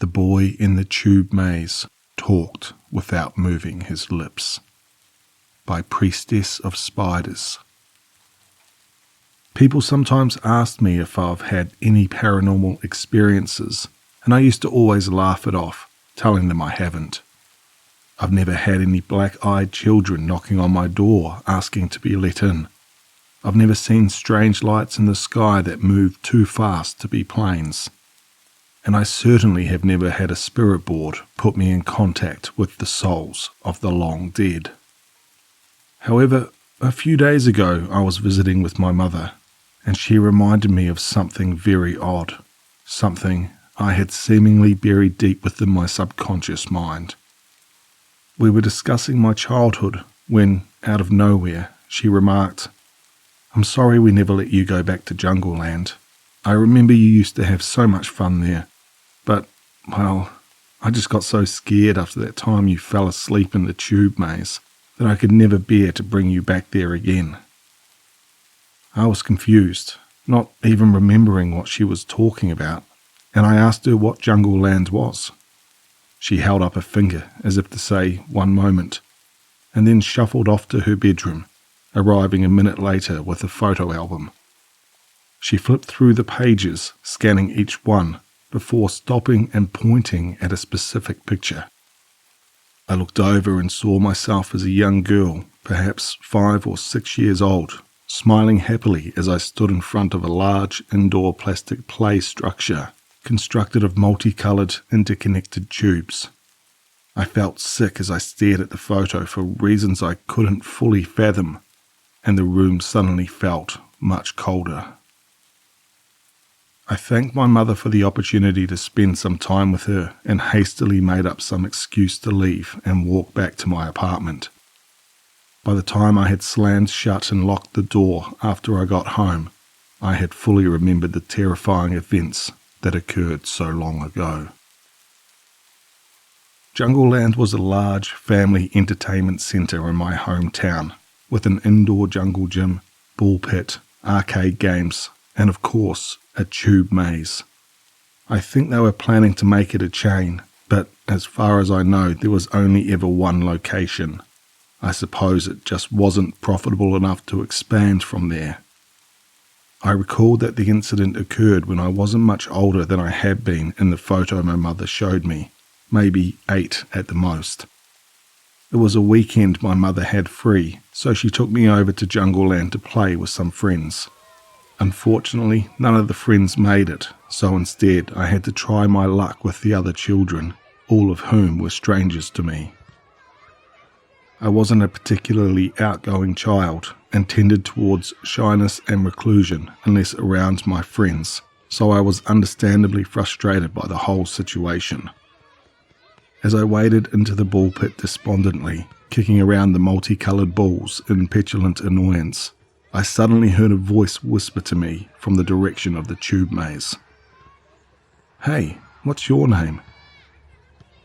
boy in the tube maze talked without moving his lips. By PriestessOfSpiders. People sometimes ask me if I've had any paranormal experiences, and I used to always laugh it off, telling them I haven't. I've never had any black-eyed children knocking on my door asking to be let in. I've never seen strange lights in the sky that move too fast to be planes. And I certainly have never had a spirit board put me in contact with the souls of the long dead. However, a few days ago I was visiting with my mother, and she reminded me of something very odd, something I had seemingly buried deep within my subconscious mind. We were discussing my childhood when, out of nowhere, she remarked, "I'm sorry we never let you go back to Jungle Land. I remember you used to have so much fun there. But, well, I just got so scared after that time you fell asleep in the tube maze that I could never bear to bring you back there again." I was confused, not even remembering what she was talking about, and I asked her what Jungle Land was. She held up a finger as if to say, "One moment," and then shuffled off to her bedroom, arriving a minute later with a photo album. She flipped through the pages, scanning each one, before stopping and pointing at a specific picture. I looked over and saw myself as a young girl, perhaps 5 or 6 years old, smiling happily as I stood in front of a large indoor plastic play structure constructed of multicoloured, interconnected tubes. I felt sick as I stared at the photo for reasons I couldn't fully fathom, and the room suddenly felt much colder. I thanked my mother for the opportunity to spend some time with her and hastily made up some excuse to leave and walk back to my apartment. By the time I had slammed shut and locked the door after I got home, I had fully remembered the terrifying events that occurred so long ago. Jungle Land was a large family entertainment centre in my hometown, with an indoor jungle gym, ball pit, arcade games, and of course, a tube maze. I think they were planning to make it a chain, but as far as I know, there was only ever one location. I suppose it just wasn't profitable enough to expand from there. I recalled that the incident occurred when I wasn't much older than I had been in the photo my mother showed me, maybe 8 at the most. It was a weekend my mother had free, so she took me over to Jungle Land to play with some friends. Unfortunately, none of the friends made it, so instead I had to try my luck with the other children, all of whom were strangers to me. I wasn't a particularly outgoing child and tended towards shyness and reclusion unless around my friends, so I was understandably frustrated by the whole situation. As I waded into the ball pit despondently, kicking around the multicoloured balls in petulant annoyance, I suddenly heard a voice whisper to me from the direction of the tube maze. "Hey, what's your name?"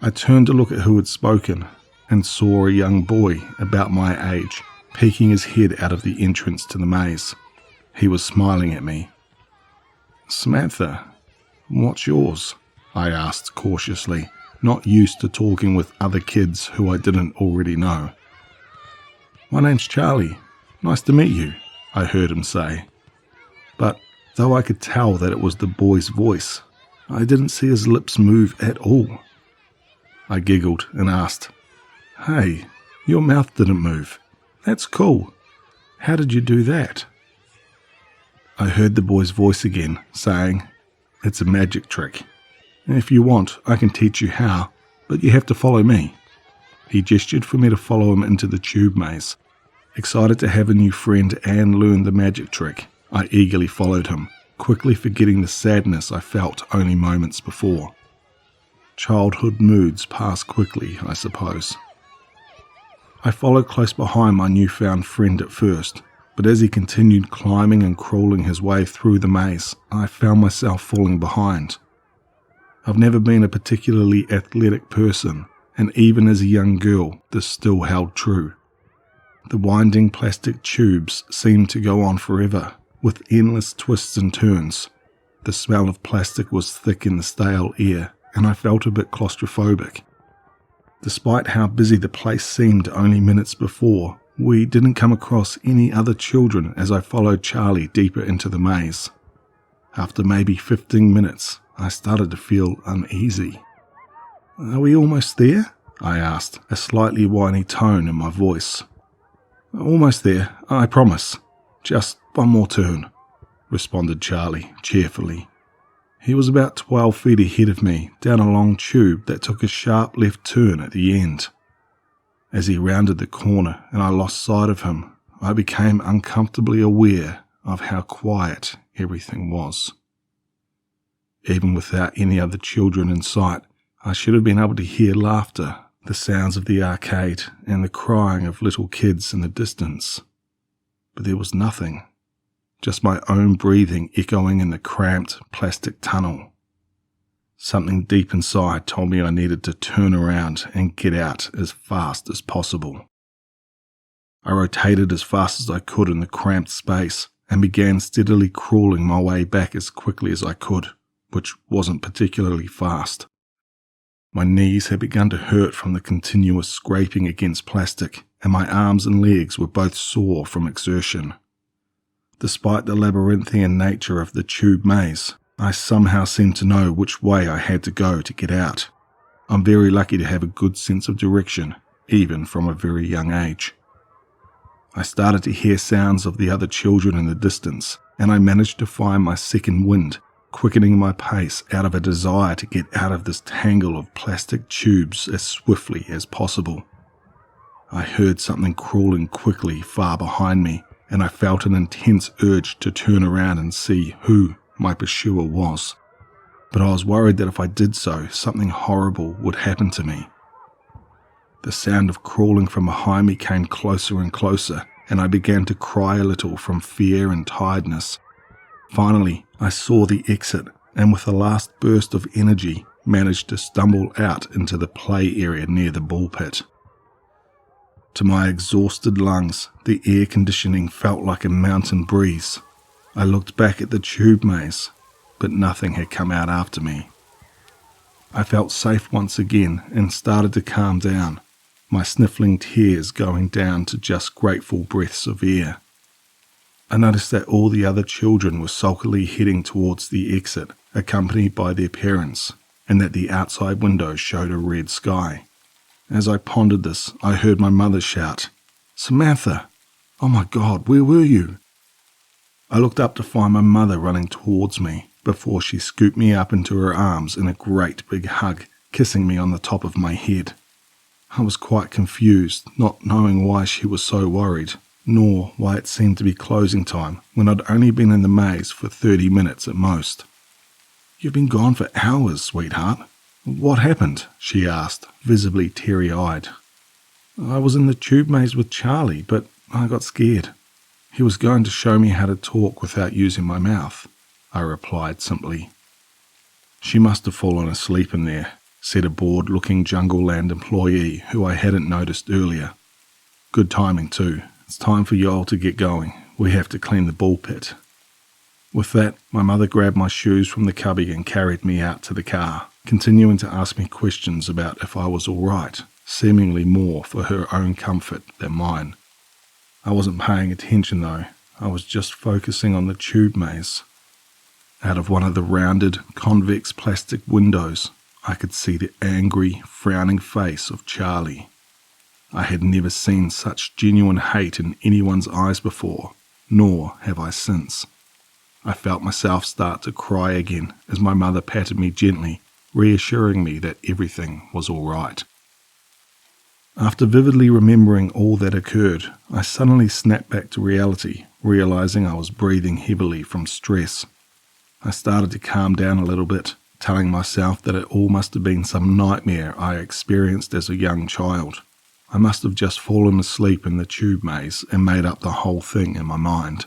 I turned to look at who had spoken and saw a young boy about my age peeking his head out of the entrance to the maze. He was smiling at me. "Samantha, what's yours?" I asked cautiously, not used to talking with other kids who I didn't already know. "My name's Charlie. Nice to meet you," I heard him say. But though I could tell that it was the boy's voice, I didn't see his lips move at all. I giggled and asked, "Hey, your mouth didn't move. That's cool. How did you do that?" I heard the boy's voice again, saying, "It's a magic trick. If you want, I can teach you how, but you have to follow me." He gestured for me to follow him into the tube maze. Excited to have a new friend and learn the magic trick, I eagerly followed him, quickly forgetting the sadness I felt only moments before. Childhood moods pass quickly, I suppose. I followed close behind my newfound friend at first, but as he continued climbing and crawling his way through the maze, I found myself falling behind. I've never been a particularly athletic person, and even as a young girl, this still held true. The winding plastic tubes seemed to go on forever, with endless twists and turns. The smell of plastic was thick in the stale air, and I felt a bit claustrophobic. Despite how busy the place seemed only minutes before, we didn't come across any other children as I followed Charlie deeper into the maze. After maybe 15 minutes, I started to feel uneasy. "Are we almost there?" I asked, a slightly whiny tone in my voice. "Almost there, I promise. Just one more turn," responded Charlie cheerfully. He was about 12 feet ahead of me, down a long tube that took a sharp left turn at the end. As he rounded the corner and I lost sight of him, I became uncomfortably aware of how quiet everything was. Even without any other children in sight, I should have been able to hear laughter, the sounds of the arcade, and the crying of little kids in the distance. But there was nothing, just my own breathing echoing in the cramped plastic tunnel. Something deep inside told me I needed to turn around and get out as fast as possible. I rotated as fast as I could in the cramped space and began steadily crawling my way back as quickly as I could, which wasn't particularly fast. My knees had begun to hurt from the continuous scraping against plastic, and my arms and legs were both sore from exertion. Despite the labyrinthian nature of the tube maze, I somehow seemed to know which way I had to go to get out. I'm very lucky to have a good sense of direction, even from a very young age. I started to hear sounds of the other children in the distance, and I managed to find my second wind, quickening my pace out of a desire to get out of this tangle of plastic tubes as swiftly as possible. I heard something crawling quickly far behind me, and I felt an intense urge to turn around and see who my pursuer was. But I was worried that if I did so, something horrible would happen to me. The sound of crawling from behind me came closer and closer, and I began to cry a little from fear and tiredness. Finally, I saw the exit, and with a last burst of energy, managed to stumble out into the play area near the ball pit. To my exhausted lungs, the air conditioning felt like a mountain breeze. I looked back at the tube maze, but nothing had come out after me. I felt safe once again and started to calm down, my sniffling tears going down to just grateful breaths of air. I noticed that all the other children were sulkily heading towards the exit, accompanied by their parents, and that the outside windows showed a red sky. As I pondered this, I heard my mother shout, "Samantha! Oh my God, where were you?" I looked up to find my mother running towards me before she scooped me up into her arms in a great big hug, kissing me on the top of my head. I was quite confused, not knowing why she was so worried, nor why it seemed to be closing time when I'd only been in the maze for 30 minutes at most. "You've been gone for hours, sweetheart. What happened?" she asked, visibly teary-eyed. "I was in the tube maze with Charlie, but I got scared. He was going to show me how to talk without using my mouth," I replied simply. "She must have fallen asleep in there," said a bored-looking Jungle Land employee who I hadn't noticed earlier. "Good timing too. It's time for y'all to get going. We have to clean the ball pit." With that, my mother grabbed my shoes from the cubby and carried me out to the car, continuing to ask me questions about if I was all right, seemingly more for her own comfort than mine. I wasn't paying attention though. I was just focusing on the tube maze. Out of one of the rounded, convex plastic windows, I could see the angry, frowning face of Charlie. I had never seen such genuine hate in anyone's eyes before, nor have I since. I felt myself start to cry again as my mother patted me gently, reassuring me that everything was all right. After vividly remembering all that occurred, I suddenly snapped back to reality, realizing I was breathing heavily from stress. I started to calm down a little bit, telling myself that it all must have been some nightmare I experienced as a young child. I must have just fallen asleep in the tube maze and made up the whole thing in my mind.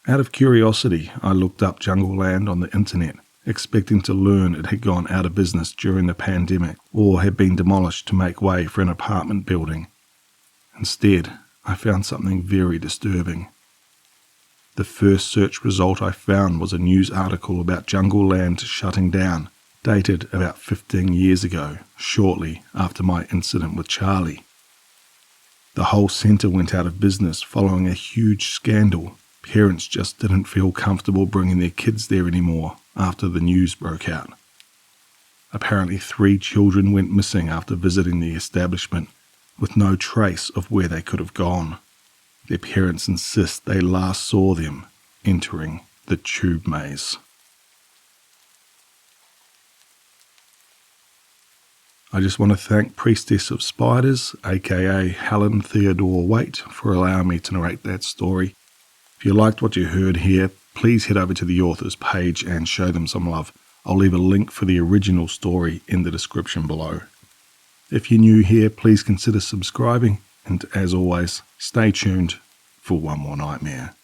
Out of curiosity, I looked up Jungle Land on the internet, expecting to learn it had gone out of business during the pandemic or had been demolished to make way for an apartment building. Instead, I found something very disturbing. The first search result I found was a news article about Jungle Land shutting down dated about 15 years ago, shortly after my incident with Charlie. The whole centre went out of business following a huge scandal. Parents just didn't feel comfortable bringing their kids there anymore after the news broke out. Apparently 3 children went missing after visiting the establishment, with no trace of where they could have gone. Their parents insist they last saw them entering the tube maze. I just want to thank Priestess of Spiders, aka Helen Theodora Waite, for allowing me to narrate that story. If you liked what you heard here, please head over to the author's page and show them some love. I'll leave a link for the original story in the description below. If you're new here, please consider subscribing, and as always, stay tuned for one more nightmare.